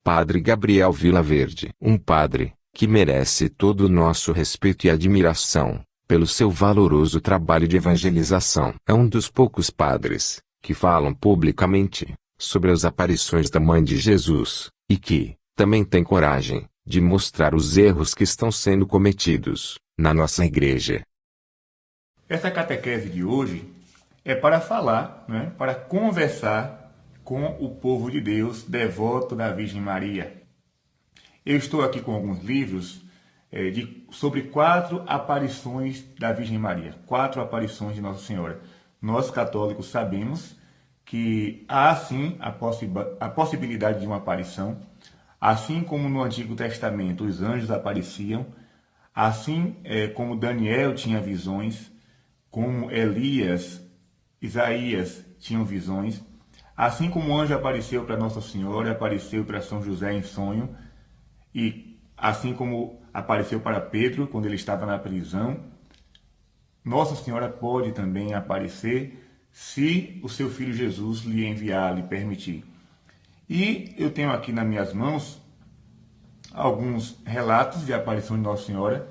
Padre Gabriel Vilaverde. Um padre, que merece todo o nosso respeito e admiração, pelo seu valoroso trabalho de evangelização. É um dos poucos padres, que falam publicamente, sobre as aparições da Mãe de Jesus, e que, também tem coragem, de mostrar os erros que estão sendo cometidos, na nossa igreja. Essa catequese de hoje é para falar, para conversar com o povo de Deus devoto da Virgem Maria. Eu estou aqui com alguns livros sobre 4 aparições da Virgem Maria, 4 aparições de Nossa Senhora. Nós católicos sabemos que há sim a possibilidade de uma aparição, assim como no Antigo Testamento os anjos apareciam, assim como Daniel tinha visões, como Elias, Isaías tinham visões, assim como o anjo apareceu para Nossa Senhora, apareceu para São José em sonho, e assim como apareceu para Pedro quando ele estava na prisão, Nossa Senhora pode também aparecer se o seu filho Jesus lhe enviar, lhe permitir. E eu tenho aqui nas minhas mãos alguns relatos de aparição de Nossa Senhora,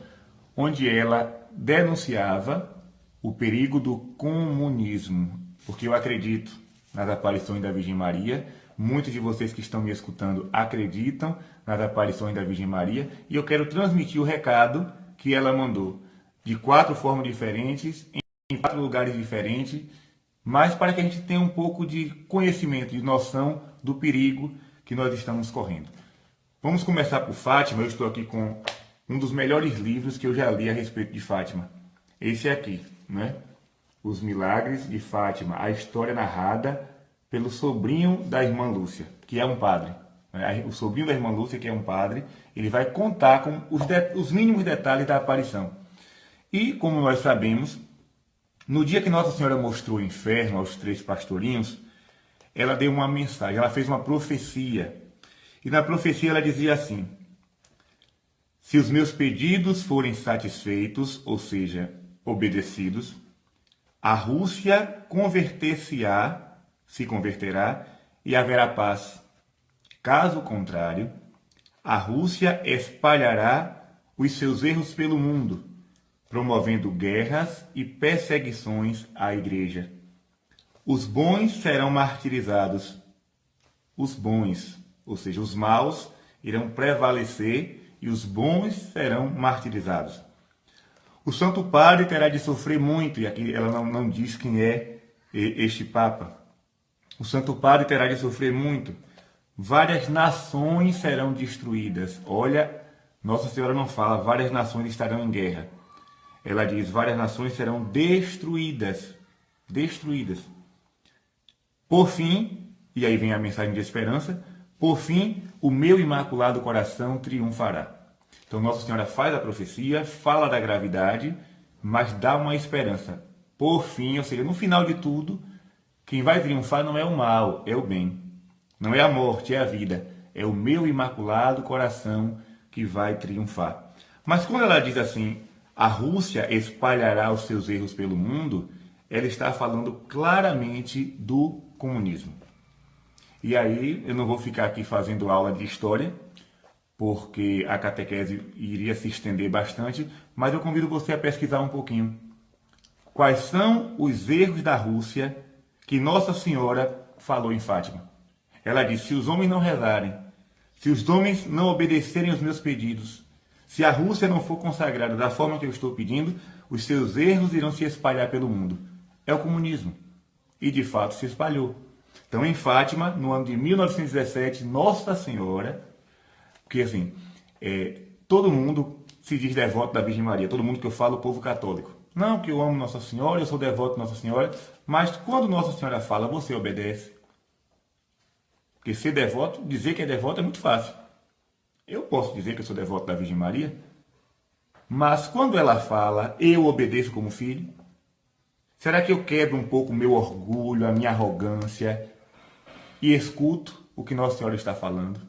onde ela denunciava o perigo do comunismo, porque eu acredito nas aparições da Virgem Maria. Muitos de vocês que estão me escutando acreditam nas aparições da Virgem Maria, e eu quero transmitir o recado que ela mandou, de 4 formas diferentes, em 4 lugares diferentes, mas para que a gente tenha um pouco de conhecimento, de noção do perigo que nós estamos correndo. Vamos começar por Fátima. Eu estou aqui com um dos melhores livros que eu já li a respeito de Fátima. Esse aqui, Os Milagres de Fátima, a história narrada pelo sobrinho da irmã Lúcia, que é um padre. O sobrinho da irmã Lúcia, que é um padre, ele vai contar com os mínimos detalhes da aparição. E, como nós sabemos, no dia que Nossa Senhora mostrou o inferno aos 3 pastorinhos, ela deu uma mensagem, ela fez uma profecia. E na profecia ela dizia assim: se os meus pedidos forem satisfeitos, ou seja, obedecidos, a Rússia se converterá e haverá paz. Caso contrário, a Rússia espalhará os seus erros pelo mundo, promovendo guerras e perseguições à igreja. Os bons serão martirizados. Os bons, ou seja, os maus, irão prevalecer e os bons serão martirizados. O Santo Padre terá de sofrer muito, e aqui ela não diz quem é este Papa. O Santo Padre terá de sofrer muito. Várias nações serão destruídas. Olha, Nossa Senhora não fala, várias nações estarão em guerra. Ela diz, várias nações serão destruídas. Destruídas. Por fim, e aí vem a mensagem de esperança, por fim, o meu imaculado coração triunfará. Então Nossa Senhora faz a profecia, fala da gravidade, mas dá uma esperança. Por fim, ou seja, no final de tudo, quem vai triunfar não é o mal, é o bem. Não é a morte, é a vida. É o meu imaculado coração que vai triunfar. Mas quando ela diz assim, a Rússia espalhará os seus erros pelo mundo, ela está falando claramente do comunismo. E aí, eu não vou ficar aqui fazendo aula de história, porque a catequese iria se estender bastante, mas eu convido você a pesquisar um pouquinho. Quais são os erros da Rússia que Nossa Senhora falou em Fátima? Ela disse, se os homens não rezarem, se os homens não obedecerem aos meus pedidos, se a Rússia não for consagrada da forma que eu estou pedindo, os seus erros irão se espalhar pelo mundo. É o comunismo. E de fato se espalhou. Então em Fátima, no ano de 1917, Nossa Senhora, porque assim, todo mundo se diz devoto da Virgem Maria, todo mundo que eu falo, o povo católico. Não, que eu amo Nossa Senhora, eu sou devoto de Nossa Senhora, mas quando Nossa Senhora fala, você obedece. Porque ser devoto, dizer que é devoto é muito fácil. Eu posso dizer que eu sou devoto da Virgem Maria, mas quando ela fala, eu obedeço como filho. Será que eu quebro um pouco o meu orgulho, a minha arrogância e escuto o que Nossa Senhora está falando?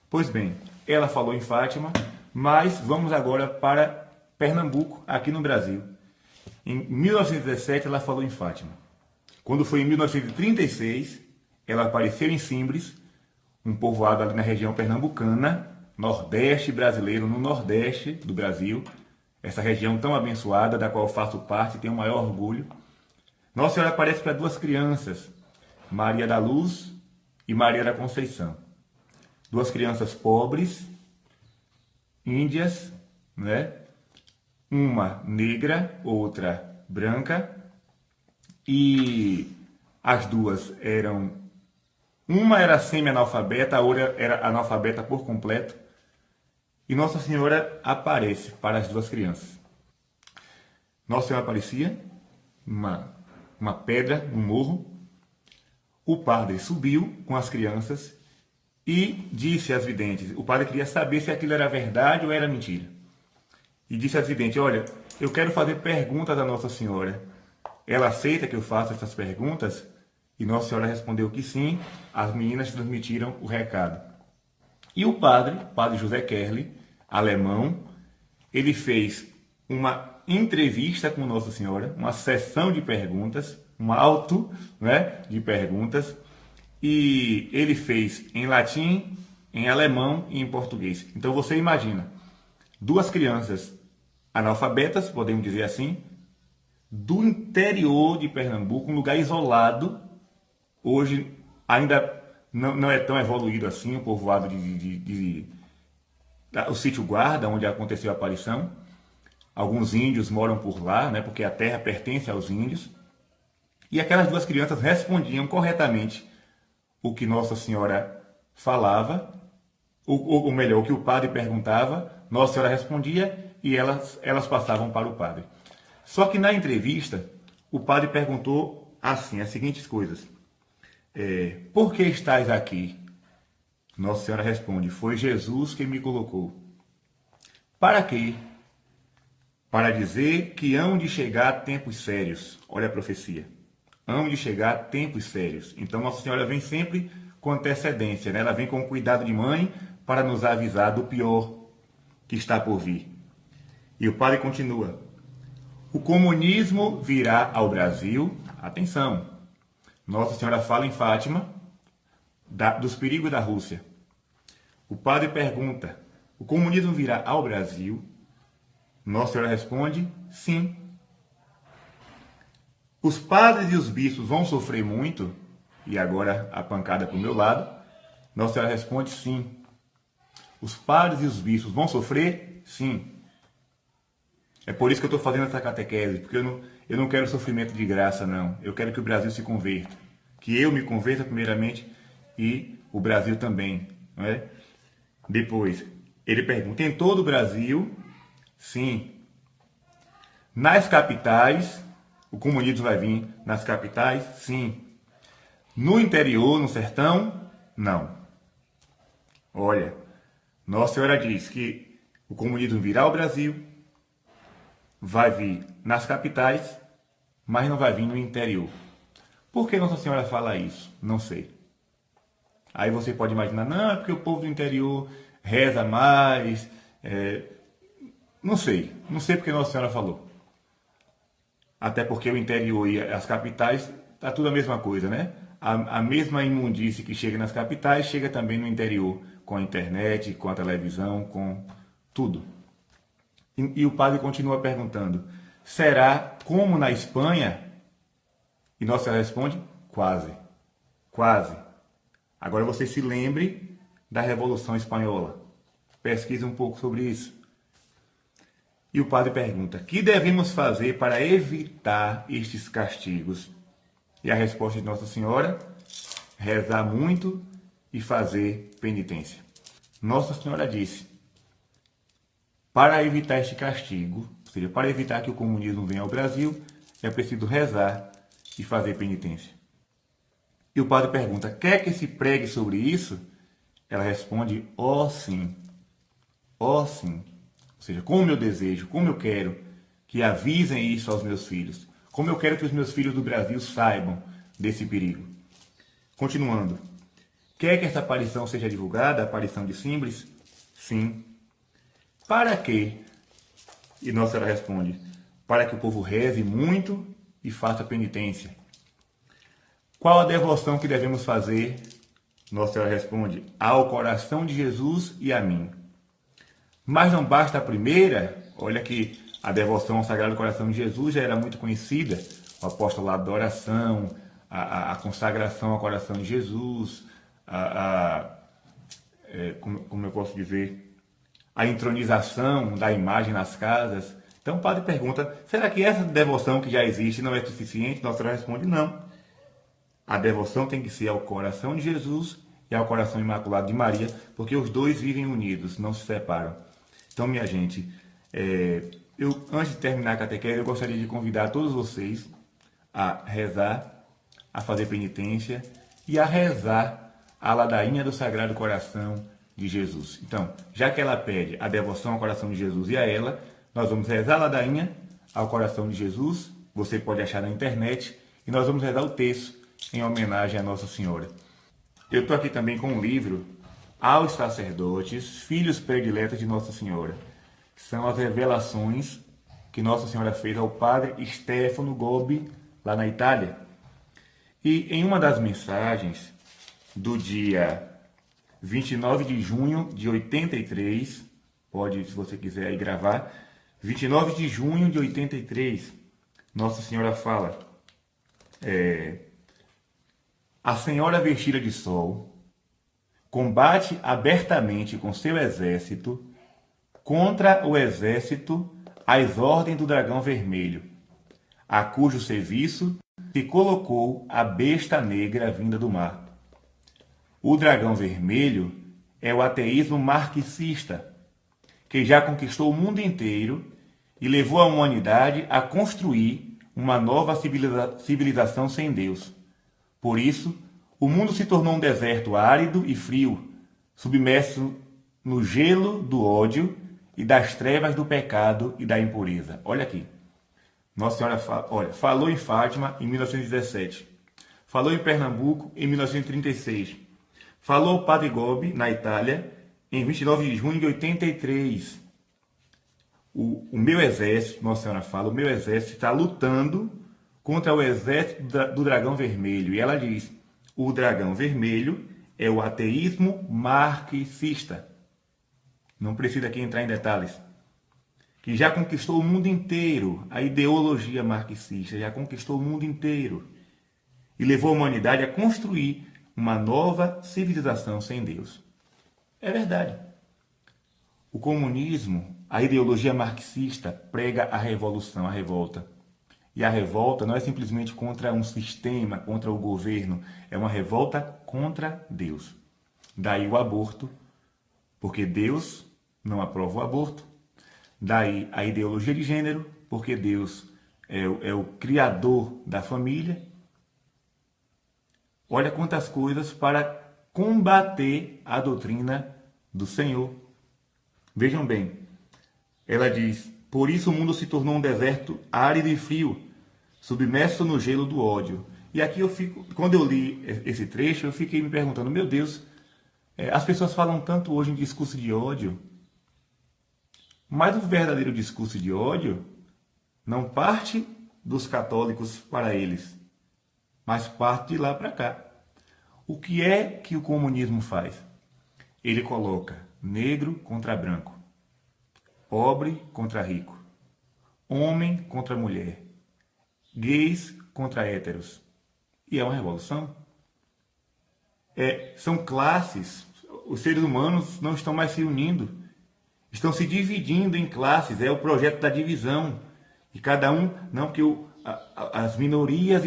Pois bem, ela falou em Fátima, mas vamos agora para Pernambuco, aqui no Brasil. Em 1917 ela falou em Fátima. Quando foi em 1936, ela apareceu em Simbres, um povoado ali na região pernambucana, nordeste brasileiro, no nordeste do Brasil, essa região tão abençoada, da qual faço parte e tenho o maior orgulho. Nossa Senhora aparece para duas crianças, Maria da Luz e Maria da Conceição. Duas crianças pobres, índias, né? Uma negra, outra branca, e as duas eram... Uma era semi-analfabeta, a outra era analfabeta por completo, e Nossa Senhora aparece para as duas crianças. Nossa Senhora aparecia uma pedra, um morro. O padre subiu com as crianças e disse às videntes, o padre queria saber se aquilo era verdade ou era mentira. E disse às videntes, olha, eu quero fazer perguntas à Nossa Senhora. Ela aceita que eu faça essas perguntas? E Nossa Senhora respondeu que sim, as meninas transmitiram o recado. E o padre José Kerli, alemão, ele fez uma entrevista com Nossa Senhora, uma sessão de perguntas, um auto, né, de perguntas, e ele fez em latim, em alemão e em português. Então você imagina, duas crianças analfabetas, podemos dizer assim, do interior de Pernambuco, um lugar isolado, hoje ainda não é tão evoluído assim, o povoado o sítio Guarda, onde aconteceu a aparição. Alguns índios moram por lá, né, porque a terra pertence aos índios. E aquelas duas crianças respondiam corretamente o que Nossa Senhora falava, ou melhor, o que o padre perguntava, Nossa Senhora respondia e elas passavam para o padre. Só que na entrevista, o padre perguntou assim, as seguintes coisas. Por que estás aqui? Nossa Senhora responde, foi Jesus que me colocou. Para quê? Para dizer que hão de chegar tempos sérios. Olha a profecia. Hão de chegar tempos sérios. Então Nossa Senhora vem sempre com antecedência, né? Ela vem com cuidado de mãe para nos avisar do pior que está por vir. E o padre continua. O comunismo virá ao Brasil. Atenção. Nossa Senhora fala em Fátima dos perigos da Rússia. O padre pergunta, o comunismo virá ao Brasil? Nossa Senhora responde, sim. Os padres e os bispos vão sofrer muito? E agora a pancada para o meu lado. Nossa Senhora responde, sim. Os padres e os bispos vão sofrer? Sim. É por isso que eu estou fazendo essa catequese, porque eu não quero sofrimento de graça, não. Eu quero que o Brasil se converta. Que eu me converta primeiramente e o Brasil também. Não é? Depois, ele pergunta, em todo o Brasil? Sim. Nas capitais, o comunismo vai vir nas capitais? Sim. No interior, no sertão? Não. Olha, Nossa Senhora diz que o comunismo virá ao Brasil, vai vir nas capitais, mas não vai vir no interior. Por que Nossa Senhora fala isso? Não sei. Aí você pode imaginar, não, é porque o povo do interior reza mais. Não sei porque Nossa Senhora falou. Até porque o interior e as capitais, tá tudo a mesma coisa, né? A mesma imundície que chega nas capitais, chega também no interior, com a internet, com a televisão, com tudo. E o padre continua perguntando, será como na Espanha? E Nossa Senhora responde, quase, quase. Agora você se lembre da Revolução Espanhola. Pesquise um pouco sobre isso. E o padre pergunta, que devemos fazer para evitar estes castigos? E a resposta de Nossa Senhora, rezar muito e fazer penitência. Nossa Senhora disse, para evitar este castigo, ou seja, para evitar que o comunismo venha ao Brasil, é preciso rezar e fazer penitência. E o padre pergunta, quer que se pregue sobre isso? Ela responde, ó sim, ó sim. Ou seja, como eu desejo, como eu quero que avisem isso aos meus filhos. Como eu quero que os meus filhos do Brasil saibam desse perigo. Continuando. Quer que essa aparição seja divulgada, a aparição de Simples? Sim. Para quê? E Nossa Senhora responde, para que o povo reze muito e faça penitência. Qual a devoção que devemos fazer Nossa Senhora responde: ao coração de Jesus e a mim. Mas não basta a primeira. Olha que a devoção ao Sagrado Coração de Jesus já era muito conhecida. O apostolado da oração, a consagração ao coração de Jesus, como eu posso dizer, a entronização da imagem nas casas. Então o padre pergunta: será que essa devoção que já existe não é suficiente? Nossa Senhora responde: não. A devoção tem que ser ao coração de Jesus e ao coração imaculado de Maria, porque os dois vivem unidos, não se separam. Então, minha gente, antes de terminar a catequese, eu gostaria de convidar todos vocês a rezar, a fazer penitência e a rezar a ladainha do Sagrado Coração de Jesus. Então, já que ela pede a devoção ao coração de Jesus e a ela, nós vamos rezar a ladainha ao coração de Jesus, você pode achar na internet, e nós vamos rezar o texto em homenagem a Nossa Senhora. Eu estou aqui também com um livro, Aos Sacerdotes, Filhos Prediletos de Nossa Senhora, que são as revelações que Nossa Senhora fez ao padre Stefano Gobbi, lá na Itália. E em uma das mensagens do dia 29 de junho de 83, pode, se você quiser aí gravar, 29 de junho de 83, Nossa Senhora fala: a Senhora vestida de sol combate abertamente com seu exército contra o exército às ordens do dragão vermelho, a cujo serviço se colocou a besta negra vinda do mar. O dragão vermelho é o ateísmo marxista, que já conquistou o mundo inteiro e levou a humanidade a construir uma nova civilização sem Deus. Por isso, o mundo se tornou um deserto árido e frio, submerso no gelo do ódio e das trevas do pecado e da impureza. Olha aqui. Nossa Senhora falou em Fátima em 1917. Falou em Pernambuco em 1936. Falou ao Padre Gobbi, na Itália, em 29 de junho de 83. O meu exército, Nossa Senhora fala, o meu exército está lutando contra o exército do dragão vermelho. E ela diz: o dragão vermelho é o ateísmo marxista. Não precisa aqui entrar em detalhes. Que já conquistou o mundo inteiro. A ideologia marxista já conquistou o mundo inteiro. E levou a humanidade a construir uma nova civilização sem Deus. É verdade. O comunismo, a ideologia marxista, prega a revolução, a revolta. E a revolta não é simplesmente contra um sistema, contra o governo. É uma revolta contra Deus. Daí o aborto, porque Deus não aprova o aborto. Daí a ideologia de gênero, porque Deus é o criador da família. Olha quantas coisas para combater a doutrina do Senhor. Vejam bem, ela diz: por isso o mundo se tornou um deserto árido e frio, submerso no gelo do ódio. E aqui quando eu li esse trecho, eu fiquei me perguntando: meu Deus, as pessoas falam tanto hoje em discurso de ódio, mas o verdadeiro discurso de ódio não parte dos católicos para eles, mas parte de lá para cá. O que é que o comunismo faz? Ele coloca negro contra branco, pobre contra rico, homem contra mulher, gays contra héteros. E é uma revolução. São classes. Os seres humanos não estão mais se unindo. Estão se dividindo em classes. É o projeto da divisão. E cada um, não, porque as minorias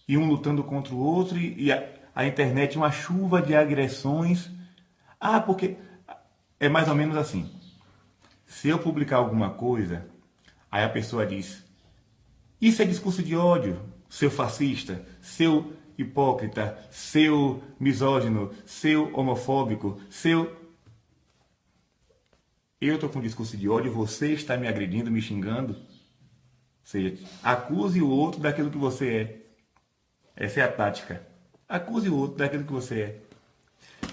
e um lutando contra o outro, e a internet uma chuva de agressões. Porque é mais ou menos assim. Se eu publicar alguma coisa, aí a pessoa diz: isso é discurso de ódio, seu fascista, seu hipócrita, seu misógino, seu homofóbico, seu... Eu estou com discurso de ódio, você está me agredindo, me xingando. Ou seja, acuse o outro daquilo que você é. Essa é a tática. Acuse o outro daquilo que você é.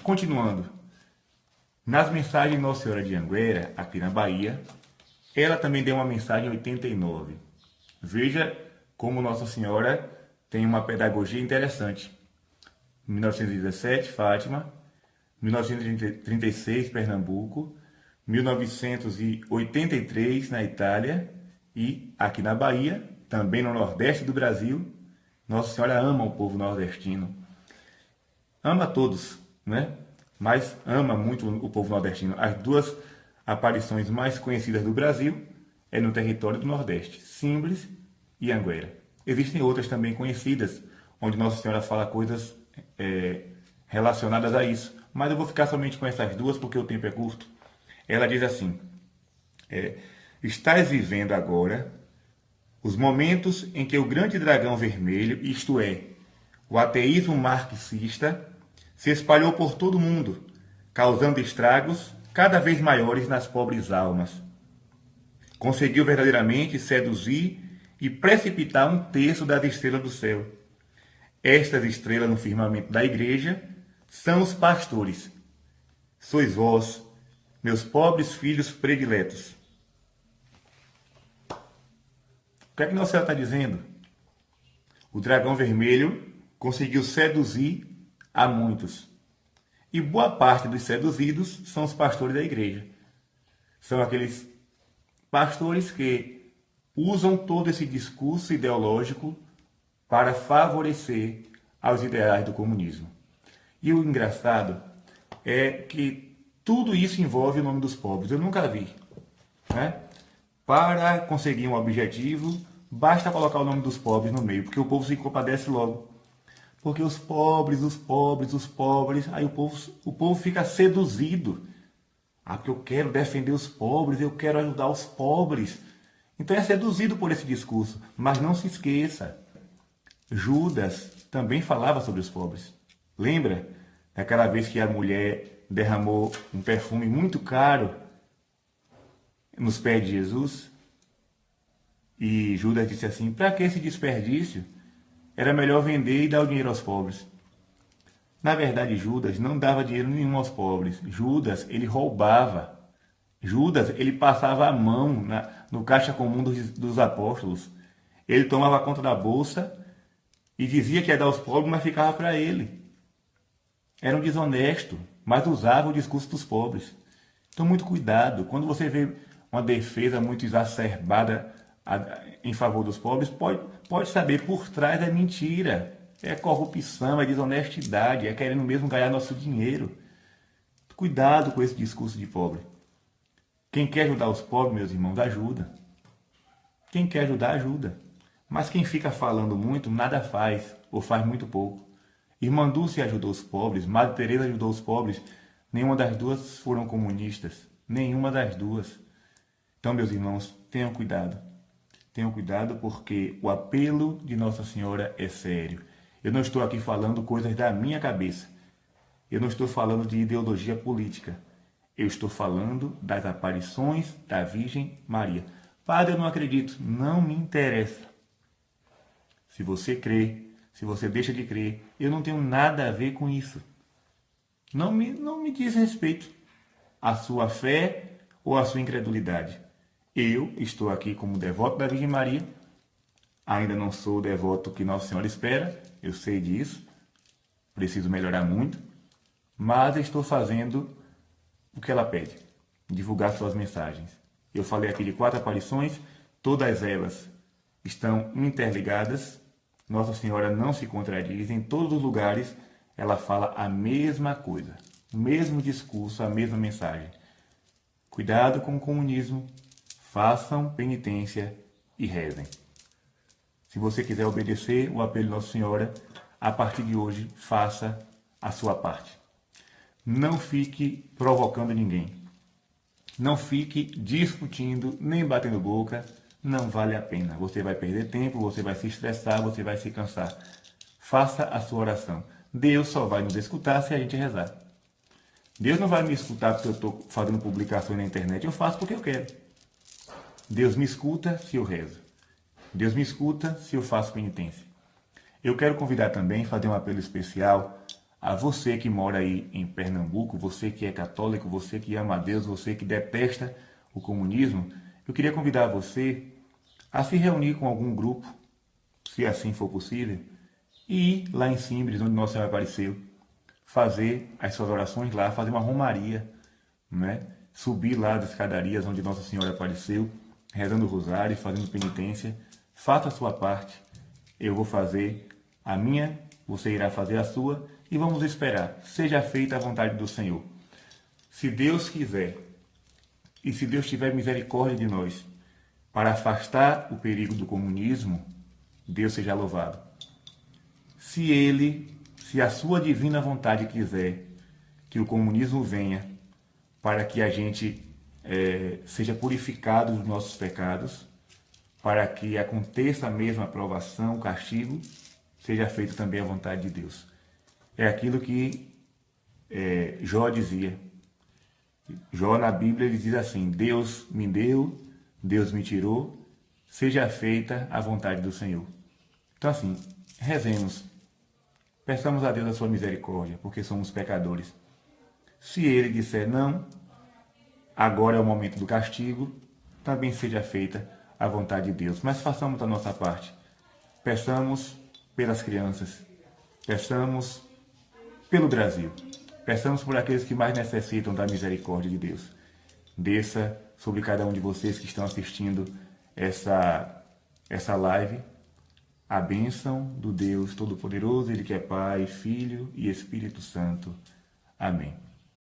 Continuando. Nas mensagens de Nossa Senhora de Anguera, aqui na Bahia, ela também deu uma mensagem em 89. Veja como Nossa Senhora tem uma pedagogia interessante. 1917, Fátima, 1936, Pernambuco, 1983, na Itália, e aqui na Bahia, também no Nordeste do Brasil, Nossa Senhora ama o povo nordestino. Ama todos, né? Mas ama muito o povo nordestino. As duas aparições mais conhecidas do Brasil é no território do Nordeste, Simples e Anguera. Existem outras também conhecidas, onde Nossa Senhora fala coisas relacionadas a isso. Mas eu vou ficar somente com essas duas porque o tempo é curto. Ela diz assim: estás vivendo agora os momentos em que o grande dragão vermelho, isto é, o ateísmo marxista, se espalhou por todo o mundo, causando estragos cada vez maiores nas pobres almas. Conseguiu verdadeiramente seduzir e precipitar um terço das estrelas do céu. Estas estrelas no firmamento da igreja são os pastores. Sois vós, meus pobres filhos prediletos. O que é que Nossa Senhora está dizendo? O dragão vermelho conseguiu seduzir a muitos. E boa parte dos seduzidos são os pastores da igreja. São aqueles pastores que usam todo esse discurso ideológico para favorecer aos ideais do comunismo. E o engraçado é que tudo isso envolve o nome dos pobres. Eu nunca vi, né? Para conseguir um objetivo, basta colocar o nome dos pobres no meio, porque o povo se compadece logo. Porque os pobres, aí o povo fica seduzido. Ah, porque eu quero defender os pobres, eu quero ajudar os pobres. Então é seduzido por esse discurso. Mas não se esqueça, Judas também falava sobre os pobres. Lembra daquela vez que a mulher derramou um perfume muito caro nos pés de Jesus? E Judas disse assim: para que esse desperdício? Era melhor vender e dar o dinheiro aos pobres. Na verdade, Judas não dava dinheiro nenhum aos pobres. Judas, ele roubava. Judas, ele passava a mão no caixa comum dos apóstolos. Ele tomava conta da bolsa e dizia que ia dar aos pobres, mas ficava para ele. Era um desonesto, mas usava o discurso dos pobres. Então, muito cuidado. Quando você vê uma defesa muito exacerbada em favor dos pobres, pode saber, por trás é mentira, é corrupção, é desonestidade, é querendo mesmo ganhar nosso dinheiro. Cuidado com esse discurso de pobre. Quem quer ajudar os pobres, meus irmãos, ajuda. Quem quer ajudar, ajuda. Mas quem fica falando muito, nada faz, ou faz muito pouco. Irmã Dulce ajudou os pobres, Madre Teresa ajudou os pobres, nenhuma das duas foram comunistas, nenhuma das duas. Então, meus irmãos, tenham cuidado. Tenham cuidado porque o apelo de Nossa Senhora é sério. Eu não estou aqui falando coisas da minha cabeça. Eu não estou falando de ideologia política. Eu estou falando das aparições da Virgem Maria. Padre, eu não acredito. Não me interessa. Se você crê, se você deixa de crer, eu não tenho nada a ver com isso. Não me diz respeito a sua fé ou a sua incredulidade. Eu estou aqui como devoto da Virgem Maria, ainda não sou o devoto que Nossa Senhora espera, eu sei disso, preciso melhorar muito, mas estou fazendo o que ela pede, divulgar suas mensagens. Eu falei aqui de 4 aparições, todas elas estão interligadas, Nossa Senhora não se contradiz, em todos os lugares ela fala a mesma coisa, o mesmo discurso, a mesma mensagem. Cuidado com o comunismo. Façam penitência e rezem. Se você quiser obedecer o apelo de Nossa Senhora, a partir de hoje, faça a sua parte. Não fique provocando ninguém. Não fique discutindo, nem batendo boca. Não vale a pena. Você vai perder tempo, você vai se estressar, você vai se cansar. Faça a sua oração. Deus só vai nos escutar se a gente rezar. Deus não vai me escutar porque eu estou fazendo publicações na internet. Eu faço porque eu quero. Deus me escuta se eu rezo. Deus me escuta se eu faço penitência. Eu quero convidar também, fazer um apelo especial a você que mora aí em Pernambuco, você que é católico, você que ama a Deus, você que detesta o comunismo. Eu queria convidar você a se reunir com algum grupo, se assim for possível, e ir lá em Simples, onde Nossa Senhora apareceu, fazer as suas orações lá, fazer uma romaria, né? Subir lá das escadarias onde Nossa Senhora apareceu, rezando o rosário, fazendo penitência. Faça a sua parte, eu vou fazer a minha, você irá fazer a sua, e vamos esperar. Seja feita a vontade do Senhor. Se Deus quiser, e se Deus tiver misericórdia de nós, para afastar o perigo do comunismo, Deus seja louvado. Se a sua divina vontade quiser que o comunismo venha para que a gente seja purificado dos nossos pecados, para que aconteça a mesma provação, castigo, seja feita também a vontade de Deus. É aquilo que Jó dizia. Jó na Bíblia ele diz assim: Deus me deu, Deus me tirou, seja feita a vontade do Senhor. Então assim, rezemos, peçamos a Deus a sua misericórdia, porque somos pecadores. Se ele disser não, agora é o momento do castigo, também seja feita a vontade de Deus. Mas façamos a nossa parte. Peçamos pelas crianças, peçamos pelo Brasil, peçamos por aqueles que mais necessitam da misericórdia de Deus. Desça sobre cada um de vocês que estão assistindo essa live a bênção do Deus Todo-Poderoso, Ele que é Pai, Filho e Espírito Santo. Amém.